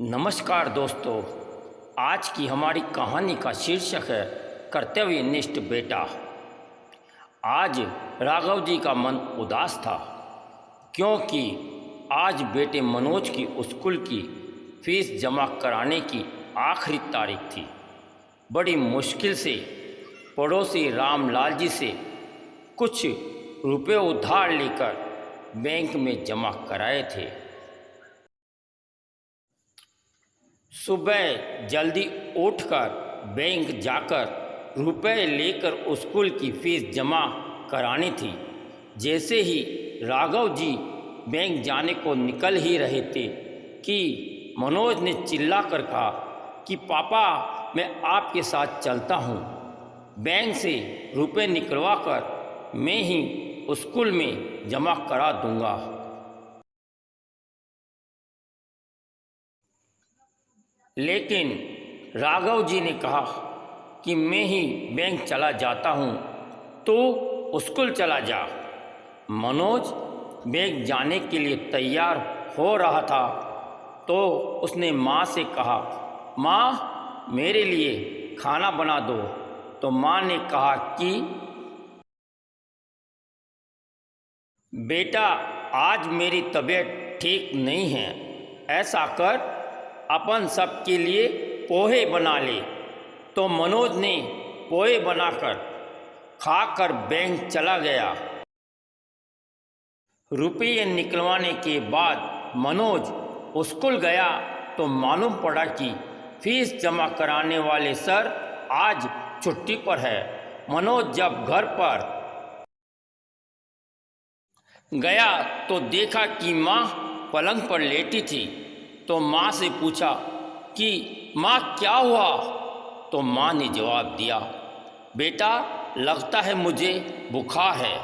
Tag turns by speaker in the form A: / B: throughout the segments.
A: नमस्कार दोस्तों, आज की हमारी कहानी का शीर्षक है कर्तव्यनिष्ठ बेटा। आज राघव जी का मन उदास था क्योंकि आज बेटे मनोज की स्कूल की फीस जमा कराने की आखिरी तारीख थी। बड़ी मुश्किल से पड़ोसी रामलाल जी से कुछ रुपए उधार लेकर बैंक में जमा कराए थे। सुबह जल्दी उठकर बैंक जाकर रुपए लेकर स्कूल की फीस जमा करानी थी। जैसे ही राघव जी बैंक जाने को निकल ही रहे थे कि मनोज ने चिल्लाकर कहा कि पापा, मैं आपके साथ चलता हूँ। बैंक से रुपए निकलवा कर मैं ही स्कूल में जमा करा दूँगा। लेकिन राघव जी ने कहा कि मैं ही बैंक चला जाता हूँ, तो स्कूल चला जा। मनोज बैंक जाने के लिए तैयार हो रहा था तो उसने माँ से कहा, माँ मेरे लिए खाना बना दो। तो माँ ने कहा कि बेटा, आज मेरी तबीयत ठीक नहीं है, ऐसा कर अपन सब के लिए पोहे बना ले। तो मनोज ने पोहे बनाकर खाकर बैंक चला गया। रुपये निकलवाने के बाद मनोज स्कूल गया तो मालूम पड़ा कि फीस जमा कराने वाले सर आज छुट्टी पर है। मनोज जब घर पर गया तो देखा कि माँ पलंग पर लेटी थी। तो माँ से पूछा कि माँ क्या हुआ? तो माँ ने जवाब दिया, बेटा लगता है मुझे बुखार है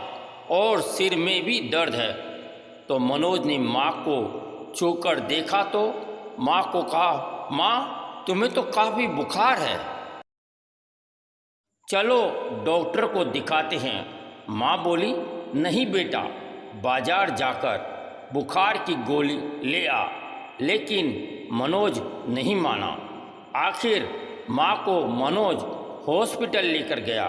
A: और सिर में भी दर्द है। तो मनोज ने माँ को छूकर देखा तो माँ को कहा, माँ तुम्हें तो काफ़ी बुखार है, चलो डॉक्टर को दिखाते हैं। माँ बोली, नहीं बेटा, बाजार जाकर बुखार की गोली ले आ। लेकिन मनोज नहीं माना। आखिर माँ को मनोज हॉस्पिटल लेकर गया।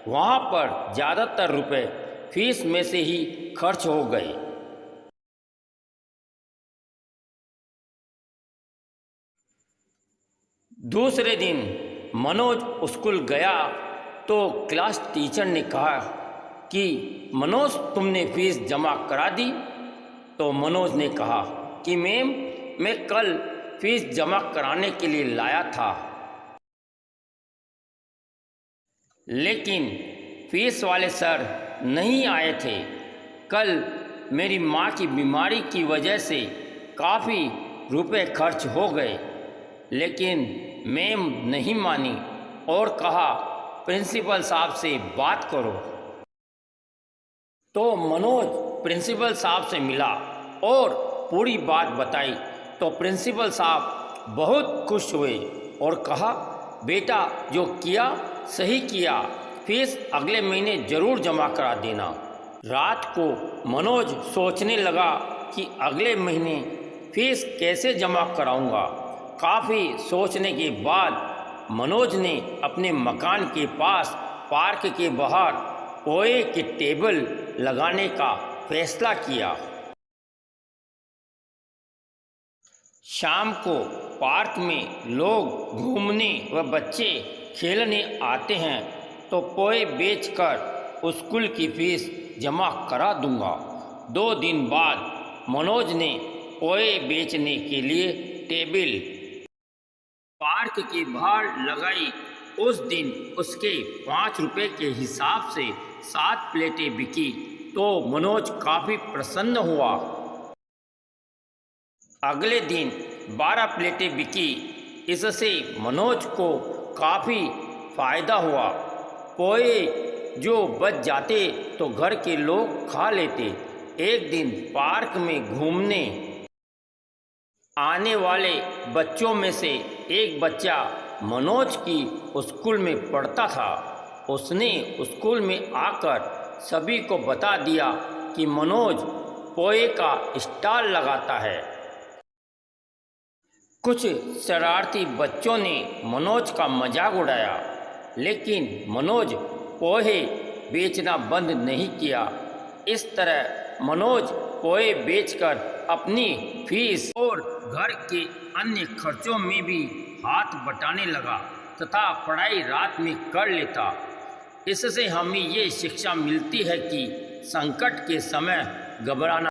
A: वहाँ पर ज़्यादातर रुपए फीस में से ही खर्च हो गए। दूसरे दिन मनोज स्कूल गया तो क्लास टीचर ने कहा कि मनोज तुमने फीस जमा करा दी? तो मनोज ने कहा कि मैम, मैं कल फीस जमा कराने के लिए लाया था, लेकिन फीस वाले सर नहीं आए थे। कल मेरी माँ की बीमारी की वजह से काफ़ी रुपए खर्च हो गए, लेकिन मैम नहीं मानी और कहा प्रिंसिपल साहब से बात करो। तो मनोज प्रिंसिपल साहब से मिला और पूरी बात बताई। तो प्रिंसिपल साहब बहुत खुश हुए और कहा, बेटा जो किया सही किया, फीस अगले महीने ज़रूर जमा करा देना। रात को मनोज सोचने लगा कि अगले महीने फीस कैसे जमा कराऊंगा। काफ़ी सोचने के बाद मनोज ने अपने मकान के पास पार्क के बाहर पोहे की टेबल लगाने का फैसला किया। शाम को पार्क में लोग घूमने व बच्चे खेलने आते हैं, तो पोहे बेचकर स्कूल की फीस जमा करा दूंगा। 2 दिन बाद मनोज ने पोहे बेचने के लिए टेबल पार्क के बाहर लगाई। उस दिन उसके 5 रुपये के हिसाब से 7 प्लेटें बिकी तो मनोज काफ़ी प्रसन्न हुआ। अगले दिन 12 प्लेटें बिकी। इससे मनोज को काफ़ी फ़ायदा हुआ। पोहे जो बच जाते तो घर के लोग खा लेते। एक दिन पार्क में घूमने आने वाले बच्चों में से एक बच्चा मनोज की स्कूल में पढ़ता था। उसने स्कूल में आकर सभी को बता दिया कि मनोज पोहे का स्टॉल लगाता है। कुछ शरारती बच्चों ने मनोज का मजाक उड़ाया, लेकिन मनोज पोहे बेचना बंद नहीं किया। इस तरह मनोज पोहे बेचकर अपनी फीस और घर के अन्य खर्चों में भी हाथ बटाने लगा तथा पढ़ाई रात में कर लेता। इससे हमें ये शिक्षा मिलती है कि संकट के समय घबराना